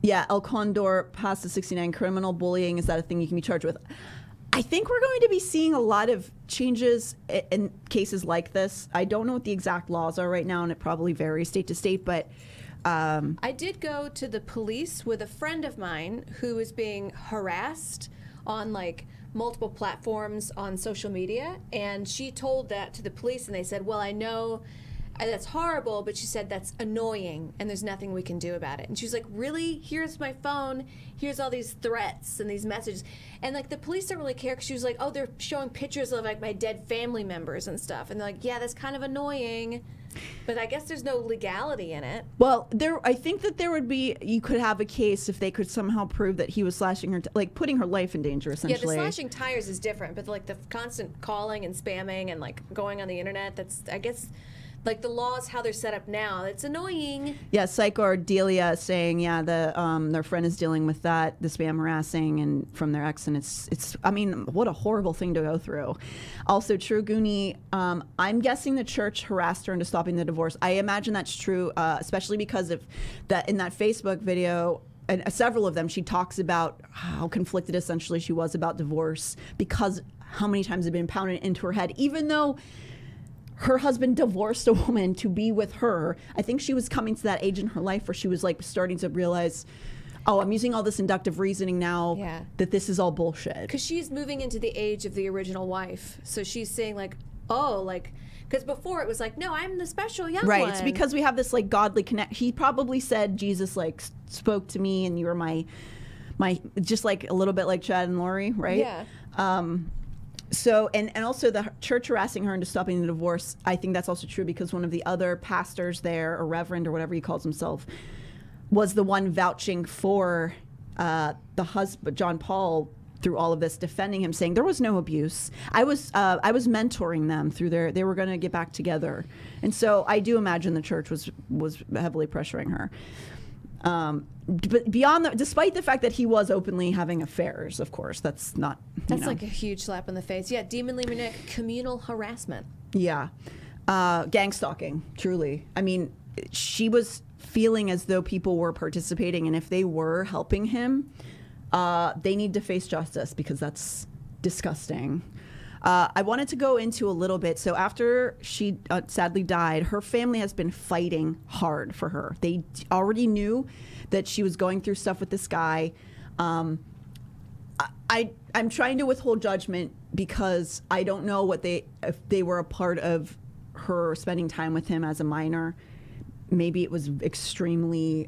Yeah, El Condor passed the 69. Criminal bullying, is that a thing you can be charged with? I think we're going to be seeing a lot of changes in cases like this. I don't know what the exact laws are right now, and it probably varies state to state, but I did go to the police with a friend of mine who is being harassed on like multiple platforms on social media, and she told that to the police, and they said, well, I know that's horrible, but she said that's annoying and there's nothing we can do about it. And she was like, really? Here's my phone, here's all these threats and these messages. And like the police don't really care, because she was like, oh, they're showing pictures of like my dead family members and stuff. And they're like, yeah, that's kind of annoying, but I guess there's no legality in it. Well, I think that there would be, you could have a case if they could somehow prove that he was slashing her, like putting her life in danger, essentially. Yeah, the slashing tires is different, but like the constant calling and spamming and like going on the internet, that's, I guess, like the laws, how they're set up now, it's annoying. Yeah, Psycho or Delia saying, yeah, their friend is dealing with that, the spam harassing and from their ex, and it's I mean, what a horrible thing to go through. Also, True Goonie, I'm guessing the church harassed her into stopping the divorce. I imagine that's true, especially because of that in that Facebook video, and several of them, she talks about how conflicted essentially she was about divorce, because how many times it had been pounded into her head, even though her husband divorced a woman to be with her. I think she was coming to that age in her life where she was like starting to realize, oh, I'm using all this inductive reasoning now, that this is all bullshit. Because she's moving into the age of the original wife. So she's saying like, oh, like, because before it was like, no, I'm the special young one. Right, it's because we have this like godly connect. He probably said, Jesus like spoke to me and you were my, just like a little bit like Chad and Lori, right? Yeah. So, and also the church harassing her into stopping the divorce, I think that's also true because one of the other pastors there, or reverend or whatever he calls himself, was the one vouching for the husband, John Paul, through all of this, defending him, saying there was no abuse. I was mentoring them through they were going to get back together. And so I do imagine the church was heavily pressuring her. But beyond despite the fact that he was openly having affairs, of course, that's not. That's like a huge slap in the face. Yeah, Demon Lee Manick, communal harassment. Yeah, gang stalking. Truly, I mean, she was feeling as though people were participating, and if they were helping him, they need to face justice because that's disgusting. I wanted to go into a little bit. So after she sadly died, her family has been fighting hard for her. They already knew that she was going through stuff with this guy. I'm trying to withhold judgment because I don't know if they were a part of her spending time with him as a minor. Maybe it was extremely,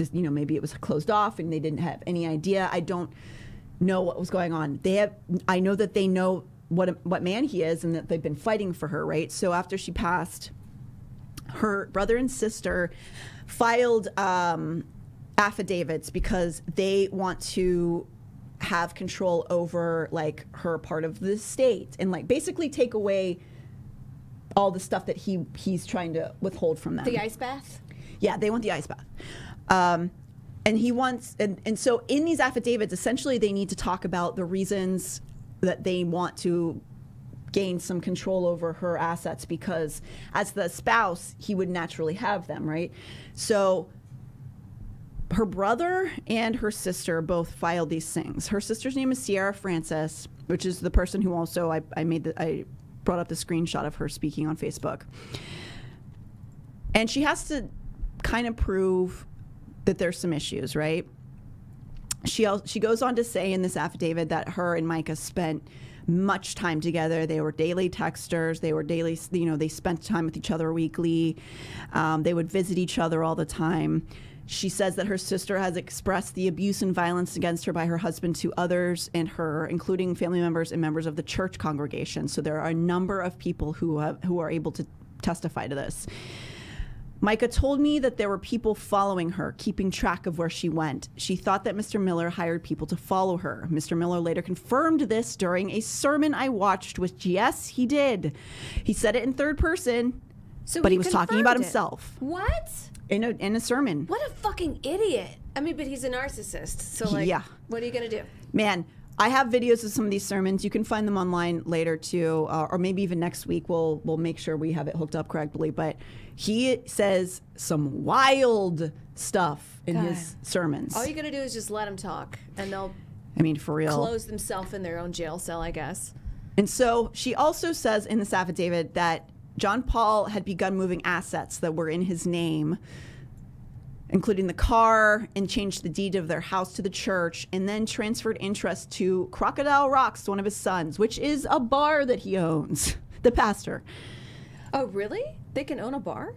maybe it was closed off and they didn't have any idea. I don't know what was going on. I know that they know what man he is and that they've been fighting for her, right? So after she passed, her brother and sister filed affidavits because they want to have control over like her part of the estate and like basically take away all the stuff that he's trying to withhold from them. The ice bath? Yeah, they want the ice bath. And he wants, and so in these affidavits, essentially they need to talk about the reasons that they want to gain some control over her assets because as the spouse, he would naturally have them, right? So her brother and her sister both filed these things. Her sister's name is Sierra Francis, which is the person who also I brought up the screenshot of her speaking on Facebook. And she has to kind of prove that there's some issues, right? She goes on to say in this affidavit that her and Mica spent much time together. They were daily texters. They were daily, you know, they spent time with each other weekly. They would visit each other all the time. She says that her sister has expressed the abuse and violence against her by her husband to others and her, including family members and members of the church congregation. So there are a number of people who are able to testify to this. Mica told me that there were people following her, keeping track of where she went. She thought that Mr. Miller hired people to follow her. Mr. Miller later confirmed this during a sermon I watched, which, yes, he did. He said it in third person, So but he was talking about confirmed it. himself What? in a sermon. What a fucking idiot. I mean, but he's a narcissist. So, like, Yeah. what are you going to do? Man, I have videos of some of these sermons. You can find them online later too, or maybe even next week. We'll make sure we have it hooked up correctly. But he says some wild stuff in his sermons. All you got to do is just let him talk, and they'll I mean, for real. close themselves in their own jail cell, I guess. And so she also says in this affidavit that John Paul had begun moving assets that were in his name, including the car, and changed the deed of their house to the church, and then transferred interest to Crocodile Rocks, one of his sons, which is a bar that he owns, the pastor. Oh, really? They can own a bar?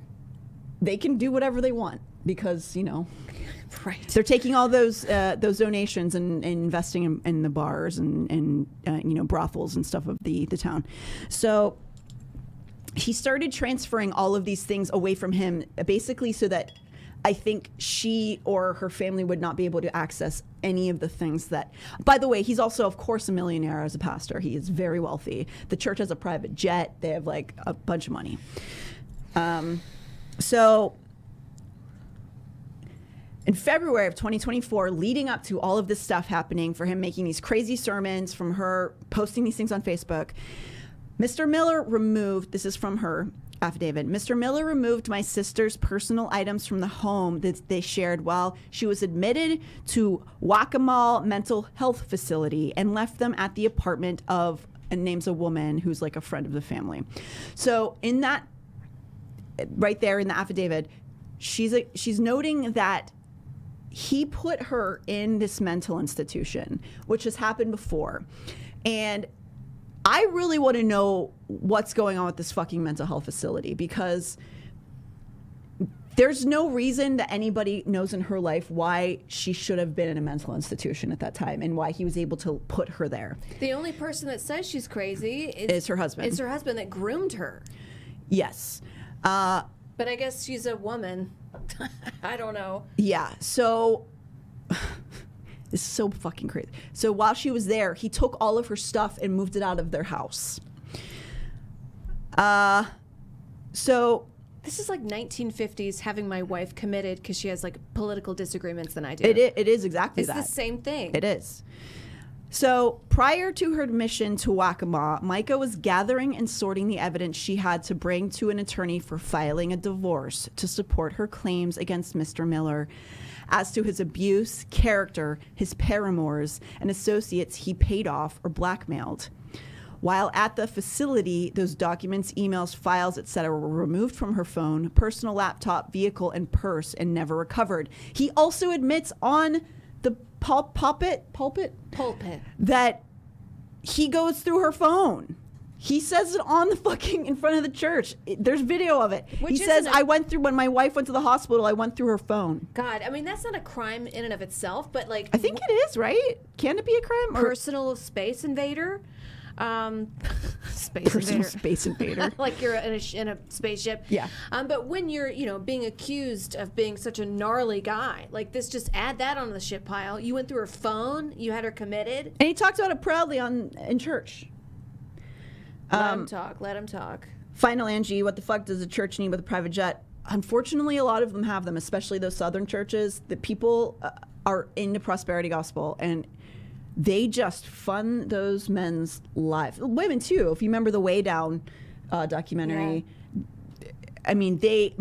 They can do whatever they want because, you know, Right. they're taking all those donations and investing in the bars and you know, brothels and stuff of the town. So he started transferring all of these things away from him, basically so that I think she or her family would not be able to access any of the things that, by the way, he's also, of course, a millionaire as a pastor. He is very wealthy. The church has a private jet. They have like a bunch of money. So in February of 2024, leading up to all of this stuff happening, for him making these crazy sermons, from her posting these things on Facebook, Mr. Miller removed, this is from her affidavit, Mr. Miller removed my sister's personal items from the home that they shared while she was admitted to Waccamaw Mental Health Facility and left them at the apartment of, and names a woman who's like a friend of the family. So in that, right there in the affidavit, she's noting that he put her in this mental institution, which has happened before. And I really want to know what's going on with this fucking mental health facility, because there's no reason that anybody knows in her life why she should have been in a mental institution at that time and why he was able to put her there. The only person that says she's crazy Is her husband. It's her husband that groomed her. Yes. But I guess she's a woman. I don't know. Yeah. So this is so fucking crazy. So while she was there, he took all of her stuff and moved it out of their house. So This is like 1950s having my wife committed because she has like political disagreements than I do. it is exactly It's that. the same thing. It is. So prior to her admission to Waccamaw, Mica was gathering and sorting the evidence she had to bring to an attorney for filing a divorce to support her claims against Mr. Miller as to his abuse, character, his paramours, and associates he paid off or blackmailed. While at the facility, those documents, emails, files, etc. were removed from her phone, personal laptop, vehicle, and purse, and never recovered. He also admits on the pulpit that he goes through her phone. He says it on the fucking, in front of the church. There's video of it. Which he says, isn't a- I went through, when my wife went to the hospital, I went through her phone. God, I mean, that's not a crime in and of itself, but like I think it is, right? Can it be a crime? Or personal space invader. Space personal invader. space invader. Like you're in a spaceship. Yeah. But when you're, you know, being accused of being such a gnarly guy, like this, just add that onto the shit pile. You went through her phone. You had her committed. And he talked about it proudly in church. Let him talk. Let him talk. Final, Angie, what the fuck does a church need with a private jet? Unfortunately, a lot of them have them, especially those southern churches. The people are into prosperity gospel, and they just fund those men's lives. Women, too. If you remember the Way Down documentary, I mean, they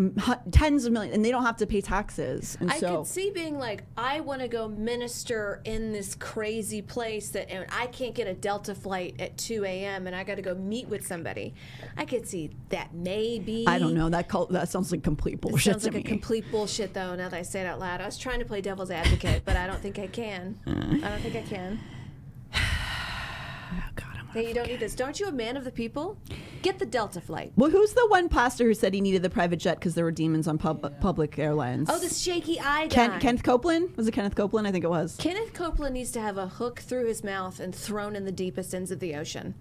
tens of millions, and they don't have to pay taxes. And I so could see being like, I want to go minister in this crazy place that, and I can't get a Delta flight at 2 a.m. and I got to go meet with somebody. I could see that maybe. I don't know. That sounds like complete It bullshit sounds to like me. a complete bullshit, though, now that I say it out loud. I was trying to play devil's advocate, but I don't think I can. I don't think I can. Oh, God Hey, you don't need this. Don't you a man of the people? Get the Delta flight. Well, who's the one pastor who said he needed the private jet because there were demons on public airlines? Oh, the shaky eye guy. Kenneth Copeland? Was it Kenneth Copeland? I think it was. Kenneth Copeland needs to have a hook through his mouth and thrown in the deepest ends of the ocean.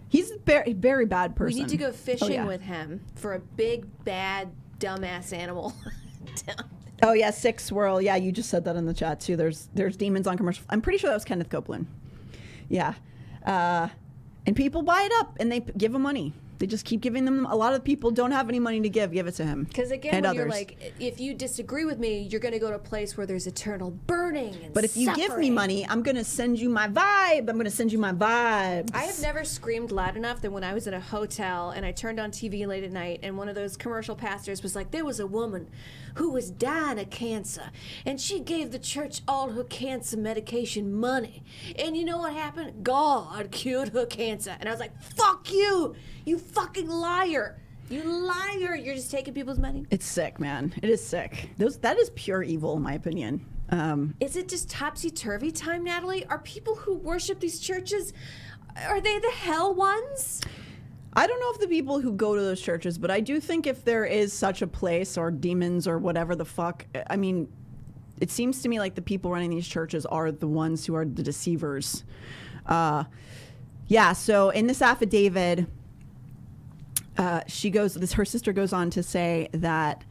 He's a very, very bad person. We need to go fishing yeah. with him for a big, bad, dumbass animal. Oh yeah, Sick Swirl. Yeah, you just said that in the chat too. There's demons on commercial. I'm pretty sure that was Kenneth Copeland. Yeah, and people buy it up and they give him money. They just keep giving them. A lot of people don't have any money to give it to him. Because again, and when others. you're like, if you disagree with me, you're going to go to a place where there's eternal burning and But if you give me money, I'm going to send you my vibe. I'm going to send you my vibes. I have never screamed loud enough than when I was in a hotel and I turned on TV late at night and one of those commercial pastors was like, there was a woman who was dying of cancer and she gave the church all her cancer medication money. And you know what happened? God cured her cancer. And I was like, fuck you, you fucking liar. You liar. You're just taking people's money. It's sick, man. It is sick. That is pure evil, in my opinion. Is it just topsy-turvy time, Natalie? Are people who worship these churches, are they the hell ones? I don't know if the people who go to those churches, but I do think if there is such a place or demons or whatever the fuck, I mean, it seems to me like the people running these churches are the ones who are the deceivers. Yeah, so in this affidavit, her sister goes on to say that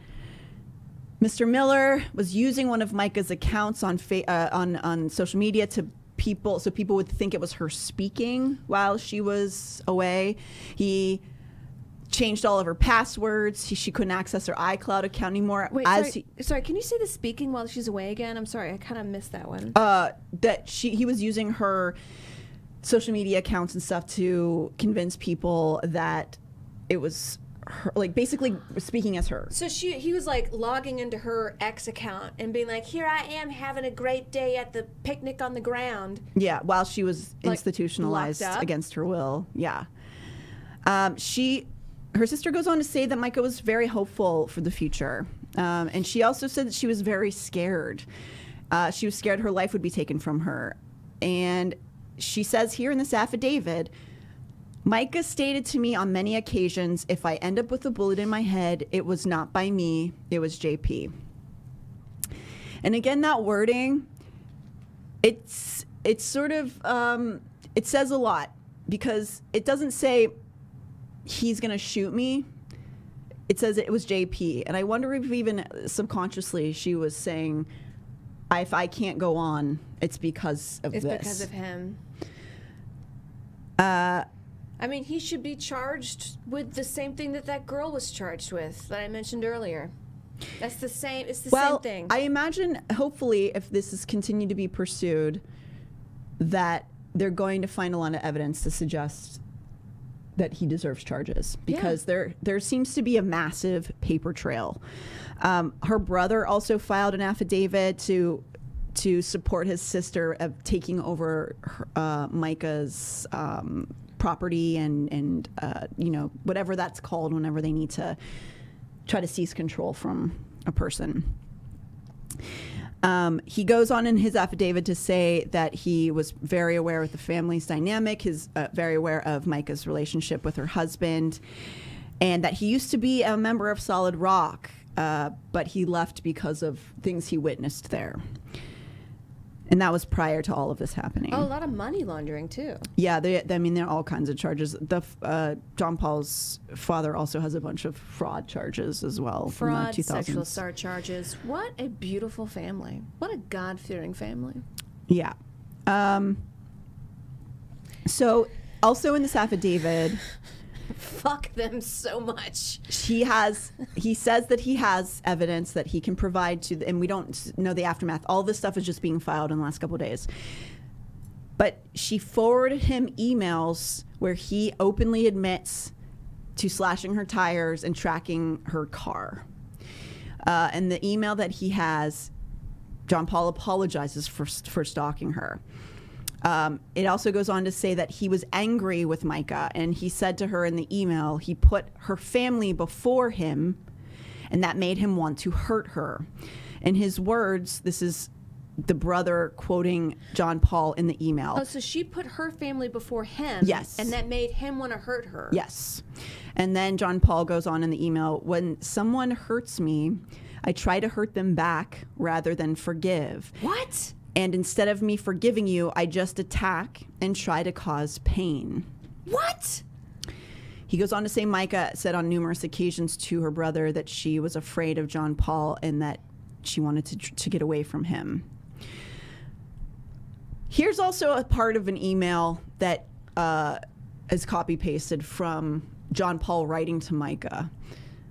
Mr. Miller was using one of Mica's accounts on social media so people would think it was her speaking while she was away. He changed all of her passwords. She couldn't access her iCloud account anymore. Wait, sorry, can you say the speaking while she's away again? I'm sorry, I kind of missed that one. That he was using her social media accounts and stuff to convince people that it was her, like basically speaking as her. So he was like logging into her ex account and being like, here I am having a great day at the picnic on the ground. Yeah, while she was like, institutionalized against her will. Yeah. Her sister goes on to say that Mica was very hopeful for the future. And she also said that she was very scared. She was scared her life would be taken from her. And she says here in this affidavit, Mica stated to me on many occasions, if I end up with a bullet in my head, it was not by me, it was JP. And again, that wording, it's sort of, it says a lot because it doesn't say he's going to shoot me. It says it was JP. And I wonder if even subconsciously she was saying, if I can't go on, it's because of this. It's because of him. I mean, he should be charged with the same thing that girl was charged with that I mentioned earlier. That's the same. It's the same thing. I imagine, hopefully, if this is continued to be pursued, that they're going to find a lot of evidence to suggest that he deserves charges because there seems to be a massive paper trail. Her brother also filed an affidavit to support his sister of taking over Mica's property and you know, whatever that's called whenever they need to try to seize control from a person. He goes on in his affidavit to say that he was very aware of the family's dynamic, very aware of Mica's relationship with her husband, and that he used to be a member of Solid Rock, but he left because of things he witnessed there. And that was prior to all of this happening. Oh, a lot of money laundering, too. Yeah, I mean, there are all kinds of charges. John Paul's father also has a bunch of fraud charges as well. Fraud, from the 2000s. sexual assault charges. What a beautiful family. What a God-fearing family. Yeah. So, also in this affidavit... Fuck them so much. He says that he has evidence that he can provide to, and we don't know the aftermath. All this stuff is just being filed in the last couple of days. But she forwarded him emails where he openly admits to slashing her tires and tracking her car. And the email that he has, John Paul apologizes for stalking her. It also goes on to say that he was angry with Mica, and he said to her in the email he put her family before him, and that made him want to hurt her. In his words, this is the brother quoting John Paul in the email. Oh, so she put her family before him. Yes. And that made him want to hurt her. Yes. And then John Paul goes on in the email, when someone hurts me, I try to hurt them back rather than forgive. What? And instead of me forgiving you, I just attack and try to cause pain. What? He goes on to say Mica said on numerous occasions to her brother that she was afraid of John Paul and that she wanted to get away from him. Here's also a part of an email that is copy-pasted from John Paul writing to Mica.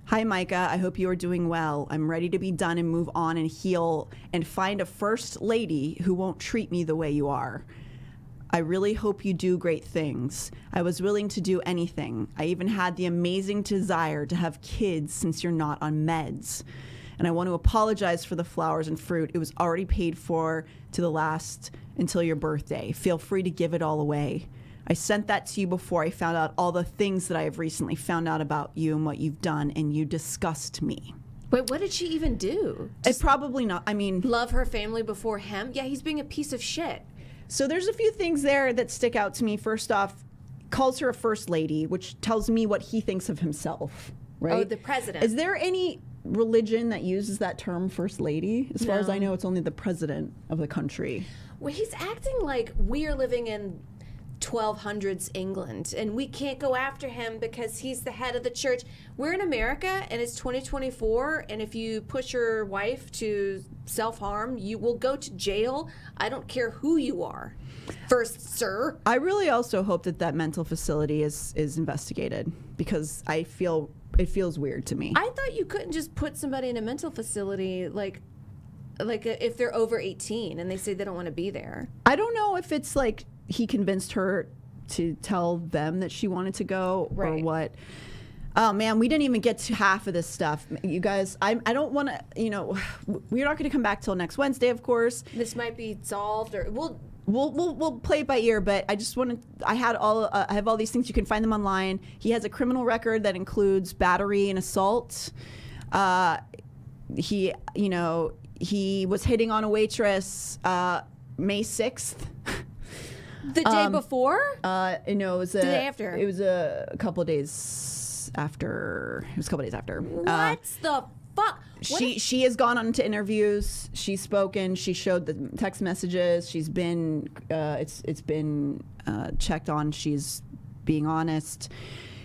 Hi, Mica. I hope you are doing well. I'm ready to be done and move on and heal and find a first lady who won't treat me the way you are. I really hope you do great things. I was willing to do anything. I even had the amazing desire to have kids since you're not on meds. And I want to apologize for the flowers and fruit. It was already paid for to the last until your birthday. Feel free to give it all away. I sent that to you before I found out all the things that I have recently found out about you and what you've done, and you disgust me. Wait, what did she even do? It's probably not, I mean... Love her family before him? Yeah, he's being a piece of shit. So there's a few things there that stick out to me. First off, calls her a first lady, which tells me what he thinks of himself, right? Oh, the president. Is there any religion that uses that term, first lady? As far as I know, it's only the president of the country. Well, he's acting like we are living in 1200s England and we can't go after him because he's the head of the church. We're in America and it's 2024, and if you push your wife to self-harm, you will go to jail. I don't care who you are. First, sir. I really also hope that that mental facility is investigated, because I feel it feels weird to me. I thought you couldn't just put somebody in a mental facility like if they're over 18 and they say they don't want to be there. I don't know if it's like he convinced her to tell them that she wanted to go, or what. Oh man, we didn't even get to half of this stuff, you guys. I don't want to, you know, we're not going to come back till next Wednesday, of course. This might be solved, or we'll play it by ear. But I just want to. I have all these things. You can find them online. He has a criminal record that includes battery and assault. He was hitting on a waitress May 6th. The day before? No, it was the day after. It was a couple of days after. It was a couple of days after. What the fuck? She has gone on to interviews. She's spoken. She showed the text messages. She's been. It's been checked on. She's being honest.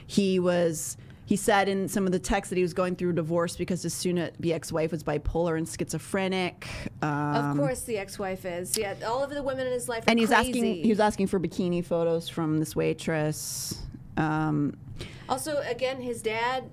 He said in some of the texts that he was going through divorce because his soon-to-be ex-wife was bipolar and schizophrenic. Of course the ex-wife is. Yeah, all of the women in his life are and crazy. he was asking for bikini photos from this waitress. Also, again, his dad,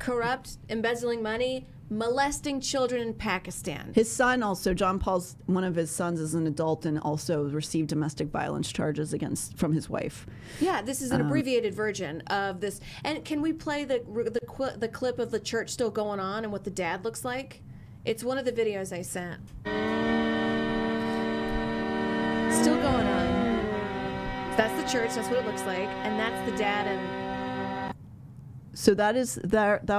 corrupt, embezzling money, molesting children in Pakistan. His son also, John Paul's, one of his sons is an adult and also received domestic violence charges from his wife. Yeah, this is an abbreviated version of this. And can we play the clip of the church still going on and what the dad looks like? It's one of the videos I sent. Still going on. That's the church, that's what it looks like. And that's the dad and... So that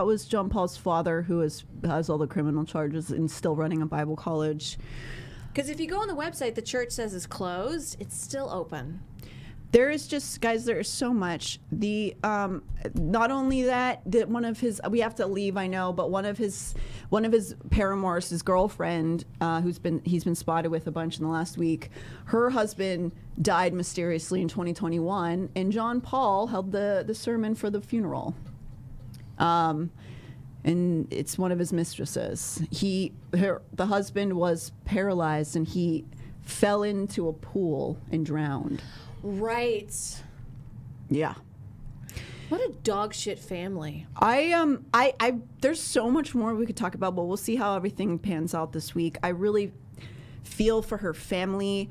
was John Paul's father, who has all the criminal charges and still running a Bible college. Because if you go on the website, the church says it's closed. It's still open. There is just, guys, there is so much. Not only that one of his, we have to leave, I know, but one of his paramours, his girlfriend, he's been spotted with a bunch in the last week. Her husband died mysteriously in 2021, and John Paul held the sermon for the funeral. And it's one of his mistresses. The husband was paralyzed and he fell into a pool and drowned. Right. Yeah. What a dog shit family. There's so much more we could talk about, but we'll see how everything pans out this week. I really feel for her family.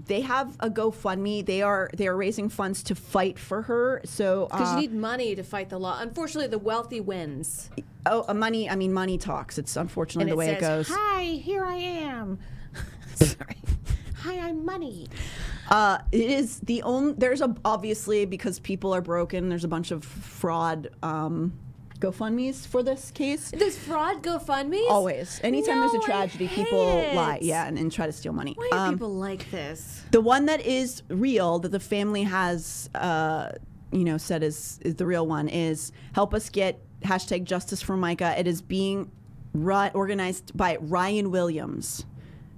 They have a GoFundMe. They are raising funds to fight for her. So because you need money to fight the law. Unfortunately, the wealthy wins. Oh, money talks. It's unfortunately the way it goes. Hi, here I am. Sorry. Hi, I'm money. It is the only. There's obviously, because people are broken. There's a bunch of fraud GoFundMe's for this case. There's fraud GoFundMe's? Always. Anytime there's a tragedy, people lie, it. and try to steal money. Why are people like this? The one that is real, that the family has, said is the real one, is help us get #Justice for Mica. It is being organized by Ryan Williams.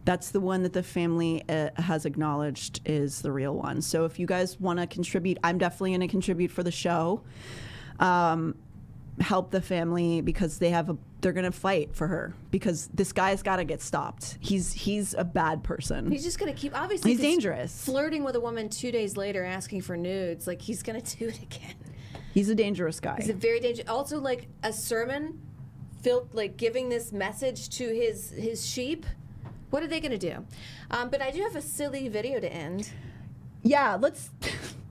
That's the one that the family has acknowledged is the real one. So if you guys want to contribute, I'm definitely going to contribute for the show. Help the family because they're going to fight for her because this guy's got to get stopped. He's a bad person. He's just going to keep, obviously he's dangerous. Flirting with a woman 2 days later asking for nudes, like he's going to do it again. He's a dangerous guy. He's a very dangerous. Also, like a sermon, like giving this message to his sheep. What are they going to do? But I do have a silly video to end. Yeah, let's.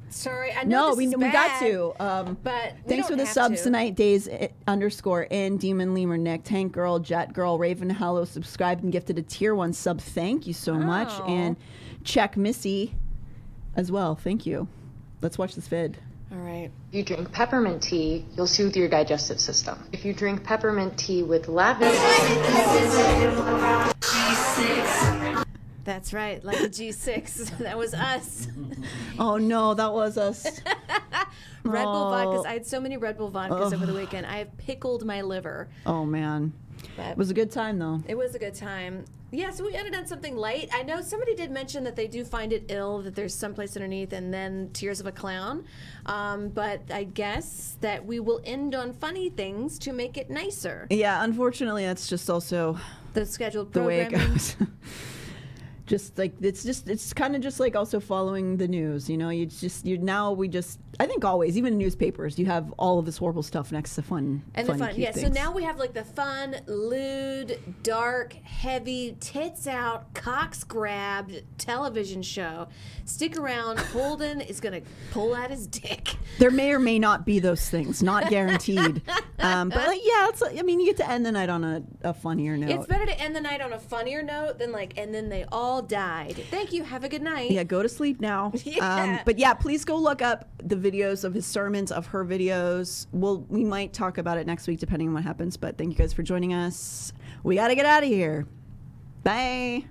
Sorry, I know we got to. But thanks for the subs tonight. Days _ Demon Lemur Nick Tank Girl Jet Girl Raven Hallow subscribed and gifted a tier 1 sub. Thank you so much. And check Missy as well. Thank you. Let's watch this vid. All right. If you drink peppermint tea, you'll soothe your digestive system. If you drink peppermint tea with lavender. That's right, like a G6. That was us. Oh no, that was us. Red Bull vodkas. I had so many Red Bull vodkas over the weekend. I have pickled my liver. Oh man. But it was a good time though. It was a good time. Yeah, so we ended on something light. I know somebody did mention that they do find it ill, that there's someplace underneath, and then Tears of a Clown. But I guess that we will end on funny things to make it nicer. Yeah, unfortunately, that's just also the scheduled the way programming. it goes. Just like it's kind of just like also following the news, you know. I think always, even in newspapers, you have all of this horrible stuff next to fun and fun, the fun, cute yeah. things. So now we have like the fun, lewd, dark, heavy, tits out, cocks grabbed television show. Stick around. Holden is gonna pull out his dick. There may or may not be those things, not guaranteed. But like, yeah, you get to end the night on a funnier note. It's better to end the night on a funnier note than like, and then they all died. Thank you. Have a good night. Yeah, go to sleep now. Yeah. But yeah, please go look up the videos of his sermons, of her videos. We might talk about it next week, depending on what happens. But thank you guys for joining us. We got to get out of here. Bye.